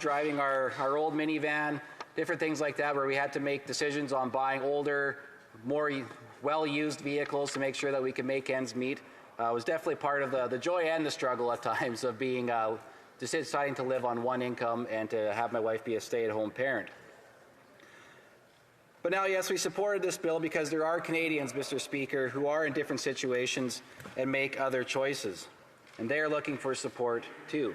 driving our old minivan, different things like that, where we had to make decisions on buying older, more well-used vehicles to make sure that we could make ends meet. Was definitely part of the joy and the struggle at times of being deciding to live on one income and to have my wife be a stay-at-home parent. But now, yes, we supported this bill because there are Canadians, Mr. Speaker, who are in different situations and make other choices, and they are looking for support too.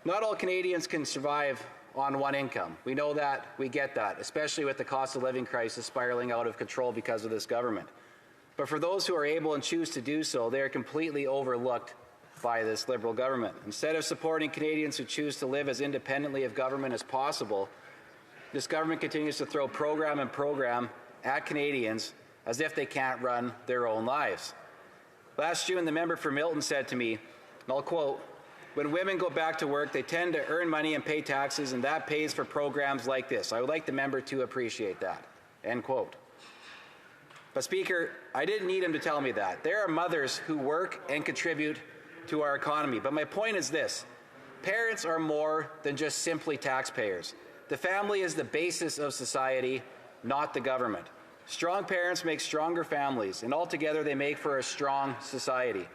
Not all Canadians can survive on one income. We know that, we get that, especially with the cost of living crisis spiraling out of control because of this government. But for those who are able and choose to do so, they are completely overlooked by this Liberal government. Instead of supporting Canadians who choose to live as independently of government as possible, this government continues to throw program and program at Canadians as if they can't run their own lives. Last June, the member for Milton said to me, and I'll quote, "When women go back to work, they tend to earn money and pay taxes, and that pays for programs like this. I would like the member to appreciate that." End quote. But Speaker, I didn't need him to tell me that. There are mothers who work and contribute to our economy. But my point is this: parents are more than just simply taxpayers. The family is the basis of society, not the government. Strong parents make stronger families, and altogether they make for a strong society.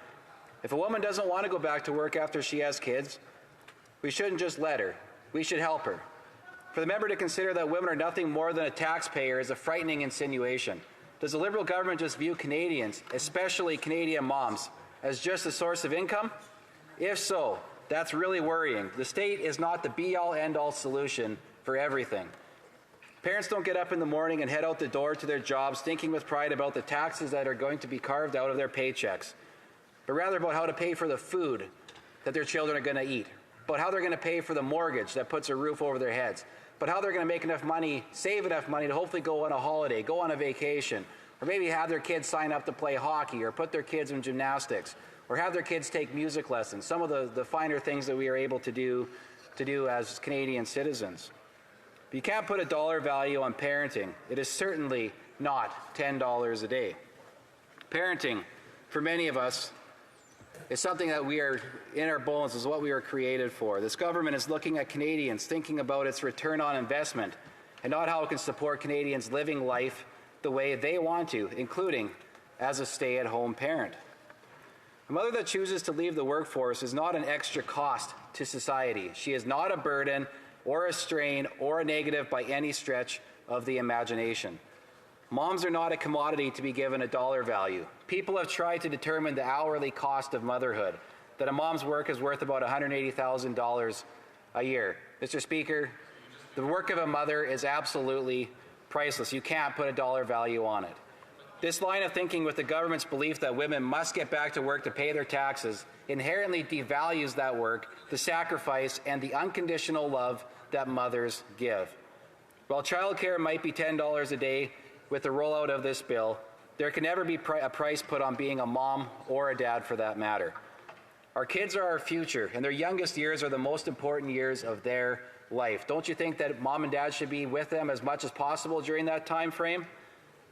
If a woman doesn't want to go back to work after she has kids, we shouldn't just let her. We should help her. For the member to consider that women are nothing more than a taxpayer is a frightening insinuation. Does the Liberal government just view Canadians, especially Canadian moms, as just a source of income? If so, that's really worrying. The state is not the be-all, end-all solution for everything. Parents don't get up in the morning and head out the door to their jobs thinking with pride about the taxes that are going to be carved out of their paychecks, but rather about how to pay for the food that their children are going to eat, about how they're going to pay for the mortgage that puts a roof over their heads, but how they're going to make enough money, save enough money to hopefully go on a holiday, go on a vacation, or maybe have their kids sign up to play hockey, or put their kids in gymnastics, or have their kids take music lessons, some of the finer things that we are able to do as Canadian citizens. But you can't put a dollar value on parenting. It is certainly not $10 a day. Parenting, for many of us, is something that we are in our bones, is what we were created for. This government is looking at Canadians, thinking about its return on investment, and not how it can support Canadians living life the way they want to, including as a stay-at-home parent. A mother that chooses to leave the workforce is not an extra cost to society. She is not a burden or a strain or a negative by any stretch of the imagination. Moms are not a commodity to be given a dollar value. People have tried to determine the hourly cost of motherhood, that a mom's work is worth about $180,000 a year. Mr. Speaker, the work of a mother is absolutely priceless. You can't put a dollar value on it. This line of thinking, with the government's belief that women must get back to work to pay their taxes, inherently devalues that work, the sacrifice, and the unconditional love that mothers give. While childcare might be $10 a day with the rollout of this bill, there can never be a price put on being a mom or a dad for that matter. Our kids are our future, and their youngest years are the most important years of their life. Don't you think that mom and dad should be with them as much as possible during that time frame?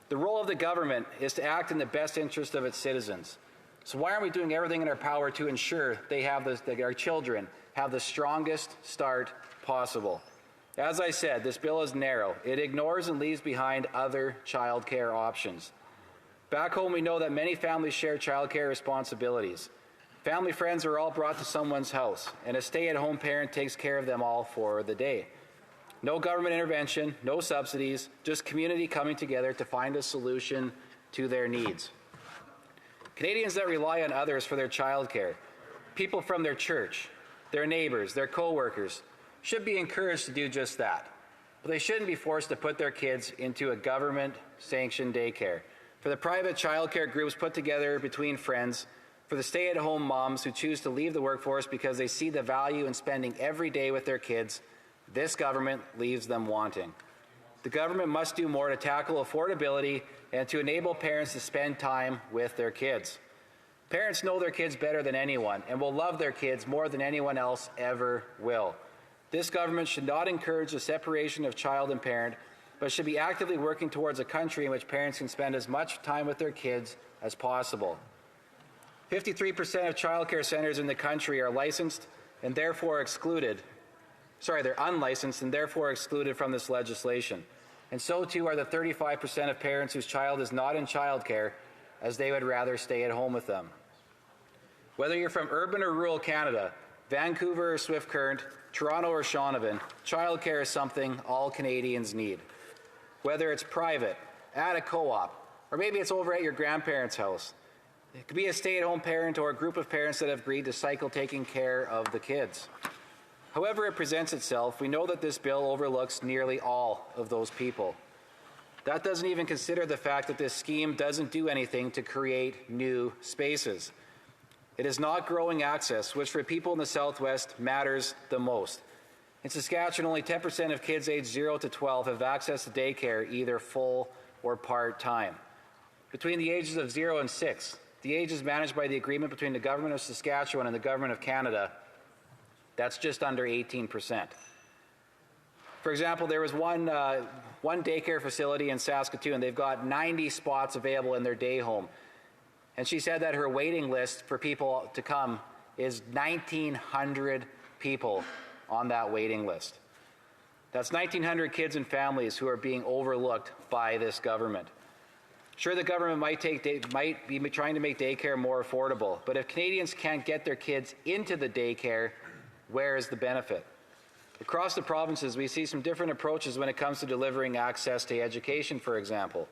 The role of the government is to act in the best interest of its citizens. So why aren't we doing everything in our power to ensure that our children have the strongest start possible? As I said, this bill is narrow. It ignores and leaves behind other child care options. Back home, we know that many families share child care responsibilities. Family friends are all brought to someone's house, and a stay-at-home parent takes care of them all for the day. No government intervention, no subsidies, just community coming together to find a solution to their needs. Canadians that rely on others for their child care, people from their church, their neighbors, their co-workers, should be encouraged to do just that. But they shouldn't be forced to put their kids into a government-sanctioned daycare. For the private child care groups put together between friends, for the stay-at-home moms who choose to leave the workforce because they see the value in spending every day with their kids, this government leaves them wanting. The government must do more to tackle affordability and to enable parents to spend time with their kids. Parents know their kids better than anyone and will love their kids more than anyone else ever will. This government should not encourage the separation of child and parent, but should be actively working towards a country in which parents can spend as much time with their kids as possible. 53% of child care centers in the country are licensed and therefore excluded they're unlicensed and therefore excluded from this legislation. And so too are the 35% of parents whose child is not in childcare, as they would rather stay at home with them. Whether you're from urban or rural Canada, Vancouver or Swift Current, Toronto or Shaunavon, childcare is something all Canadians need. Whether it's private, at a co-op, or maybe it's over at your grandparents' house. It could be a stay-at-home parent or a group of parents that have agreed to cycle taking care of the kids. However it presents itself, we know that this bill overlooks nearly all of those people. That doesn't even consider the fact that this scheme doesn't do anything to create new spaces. It is not growing access, which for people in the Southwest matters the most. In Saskatchewan, only 10% of kids aged 0 to 12 have access to daycare, either full or part-time. Between the ages of 0 and 6, the ages managed by the agreement between the Government of Saskatchewan and the Government of Canada, that's just under 18%. For example, there was one daycare facility in Saskatoon. They've got 90 spots available in their day home. And she said that her waiting list for people to come is 1,900 people on that waiting list. That's 1,900 kids and families who are being overlooked by this government. Sure, the government might be trying to make daycare more affordable, but if Canadians can't get their kids into the daycare, where is the benefit? Across the provinces, we see some different approaches when it comes to delivering access to education, for example.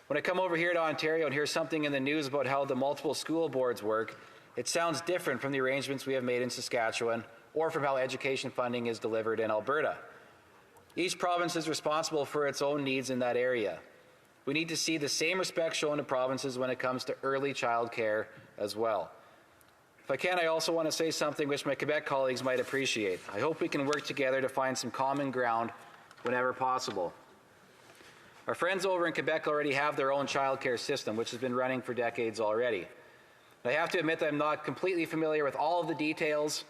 When I come over here to Ontario and hear something in the news about how the multiple school boards work, it sounds different from the arrangements we have made in Saskatchewan or from how education funding is delivered in Alberta. Each province is responsible for its own needs in that area. We need to see the same respect shown to provinces when it comes to early child care as well. If I can, I also want to say something which my Quebec colleagues might appreciate. I hope we can work together to find some common ground whenever possible. Our friends over in Quebec already have their own child care system, which has been running for decades already. I have to admit that I'm not completely familiar with all of the details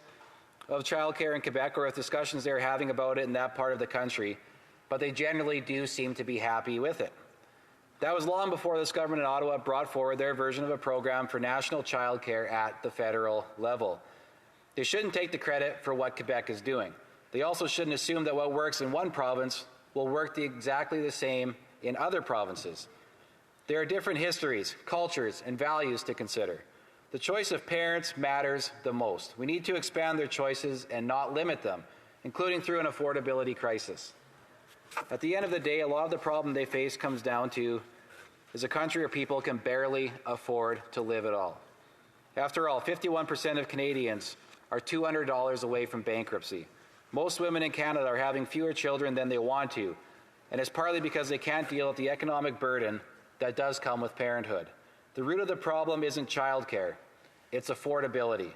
of child care in Quebec or with discussions they're having about it in that part of the country, but they generally do seem to be happy with it. That was long before this government in Ottawa brought forward their version of a program for national child care at the federal level. They shouldn't take the credit for what Quebec is doing. They also shouldn't assume that what works in one province will work exactly the same in other provinces. There are different histories, cultures, and values to consider. The choice of parents matters the most. We need to expand their choices and not limit them, including through an affordability crisis. At the end of the day, a lot of the problem they face comes down to is a country where people can barely afford to live at all. After all, 51% of Canadians are $200 away from bankruptcy. Most women in Canada are having fewer children than they want to, and it's partly because they can't deal with the economic burden that does come with parenthood. The root of the problem isn't childcare, it's affordability.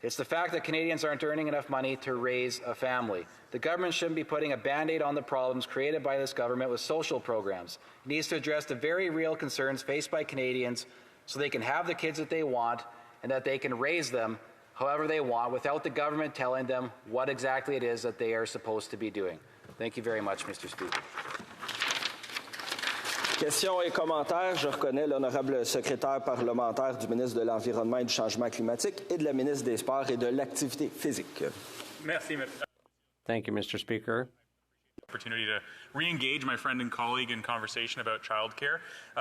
It's the fact that Canadians aren't earning enough money to raise a family. The government shouldn't be putting a Band-Aid on the problems created by this government with social programs. It needs to address the very real concerns faced by Canadians so they can have the kids that they want and that they can raise them however they want without the government telling them what exactly it is that they are supposed to be doing. Thank you very much, Mr. Speaker. Questions et commentaires. Je reconnais l'honorable secrétaire parlementaire du ministre de l'Environnement et du Changement climatique et de la ministre des Sports et de l'Activité physique. Merci. Thank you, Mr. Speaker. Opportunity to re-engage my friend and colleague in conversation about childcare.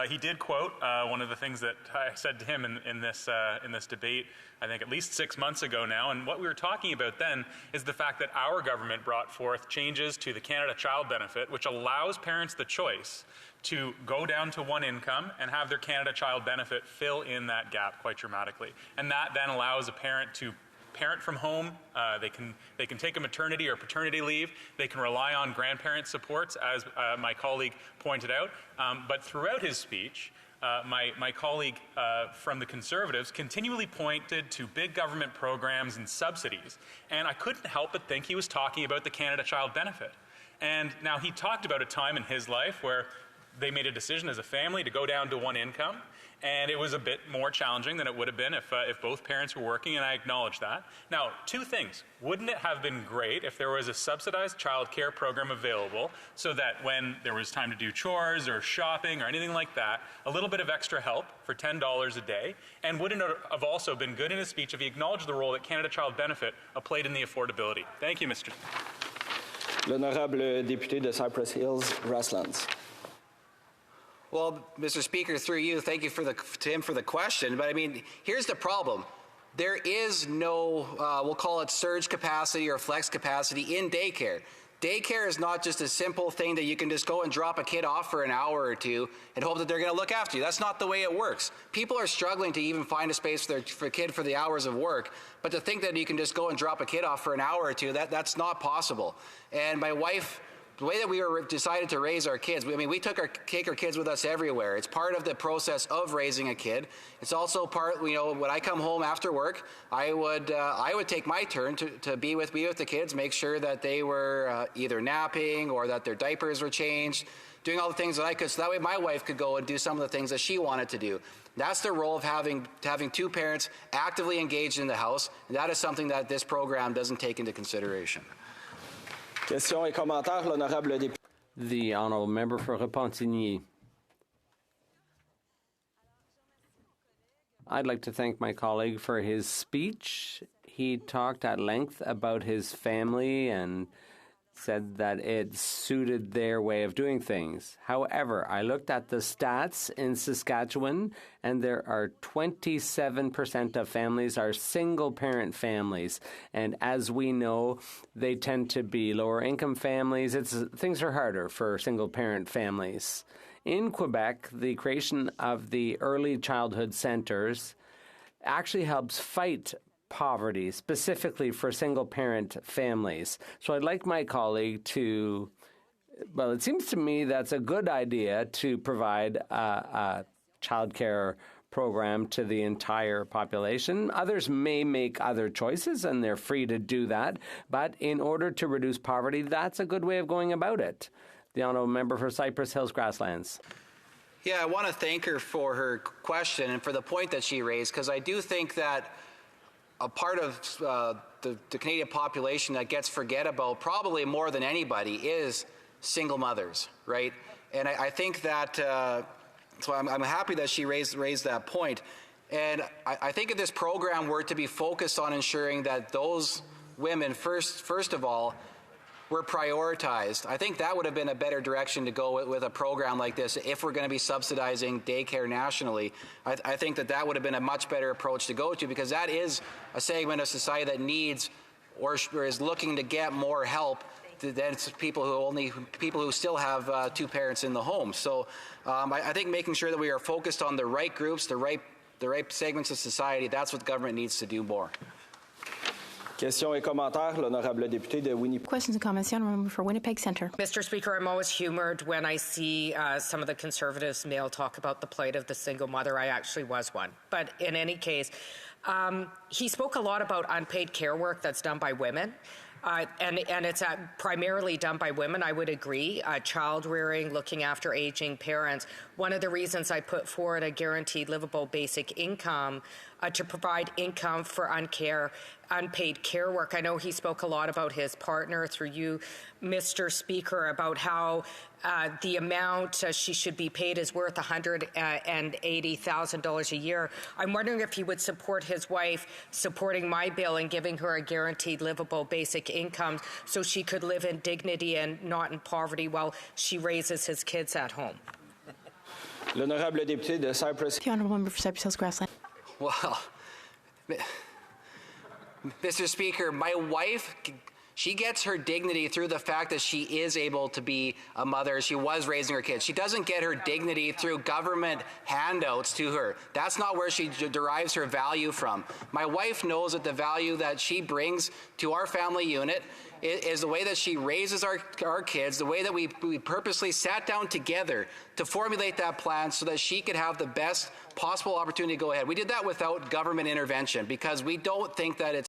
He did quote one of the things that I said to him in this debate, I think at least 6 months ago now, and what we were talking about then is the fact that our government brought forth changes to the Canada Child Benefit, which allows parents the choice to go down to one income and have their Canada Child Benefit fill in that gap quite dramatically. And that then allows a parent to parent from home. They can take a maternity or paternity leave. They can rely on grandparent supports, as my colleague pointed out. But throughout his speech, my colleague from the Conservatives continually pointed to big government programs and subsidies. And I couldn't help but think he was talking about the Canada Child Benefit. And now he talked about a time in his life where they made a decision as a family to go down to one income, and it was a bit more challenging than it would have been if both parents were working, and I acknowledge that. Now, two things. Wouldn't it have been great if there was a subsidized child care program available so that when there was time to do chores or shopping or anything like that, a little bit of extra help for $10 a day? And wouldn't it have also been good in his speech if he acknowledged the role that Canada Child Benefit played in the affordability? Thank you, Mr. L'honorable député de Cypress Hills, Grasslands. Well, Mr. Speaker, through you, thank you to him for the question. But I mean, here's the problem. There is no, we'll call it surge capacity or flex capacity in daycare. Daycare is not just a simple thing that you can just go and drop a kid off for an hour or two and hope that they're going to look after you. That's not the way it works. People are struggling to even find a space for a kid for the hours of work. But to think that you can just go and drop a kid off for an hour or two, that's not possible. And my wife, the way that we decided to raise our kids, we take our kids with us everywhere. It's part of the process of raising a kid. It's also part, when I come home after work, I would take my turn to be with the kids, make sure that they were either napping or that their diapers were changed, doing all the things that I could, so that way my wife could go and do some of the things that she wanted to do. That's the role of having two parents actively engaged in the house, and that is something that this program doesn't take into consideration. Questions et commentaires, l'honorable député. The honourable member for Repentigny. I'd like to thank my colleague for his speech. He talked at length about his family and said that it suited their way of doing things. However, I looked at the stats in Saskatchewan, and there are 27% of families are single-parent families. And as we know, they tend to be lower-income families. Things are harder for single-parent families. In Quebec, the creation of the early childhood centres actually helps fight poverty, specifically for single-parent families. So I'd like my colleague to, well, it seems to me that's a good idea to provide a child care program to the entire population. Others may make other choices, and they're free to do that. But in order to reduce poverty, that's a good way of going about it. The honourable member for Cypress Hills Grasslands. Yeah, I want to thank her for her question and for the point that she raised, because I do think that a part of the Canadian population that gets forget about probably more than anybody is single mothers, right? And I think that, so I'm happy that she raised that point. And I think if this program were to be focused on ensuring that those women, first of all, were prioritized, I think that would have been a better direction to go with a program like this. If we're going to be subsidizing daycare nationally, I think that would have been a much better approach to go to, because that is a segment of society that needs or is looking to get more help than people who still have two parents in the home. So I think making sure that we are focused on the right groups, the right segments of society, that's what the government needs to do more. Questions et commentaires, l'honorable député de Winnipeg. Questions and comments, the honourable member for Winnipeg Centre. Mr. Speaker, I'm always humoured when I see some of the Conservatives' mail talk about the plight of the single mother. I actually was one. But in any case, he spoke a lot about unpaid care work that's done by women. And it's primarily done by women, I would agree. Child rearing, looking after aging parents. One of the reasons I put forward a guaranteed livable basic income to provide income for unpaid care work. I know he spoke a lot about his partner, through you, Mr. Speaker, about how the amount she should be paid is worth $180,000 a year. I'm wondering if he would support his wife supporting my bill and giving her a guaranteed livable basic income so she could live in dignity and not in poverty while she raises his kids at home. L'honorable député de Cypress. The honourable member for Cypress Hills Grasslands. Well, Mr. Speaker, my wife, she gets her dignity through the fact that she is able to be a mother. She was raising her kids. She doesn't get her dignity through government handouts to her. That's not where she derives her value from. My wife knows that the value that she brings to our family unit is the way that she raises our kids, the way that we purposely sat down together to formulate that plan so that she could have the best possible opportunity to go ahead. We did that without government intervention because we don't think that it's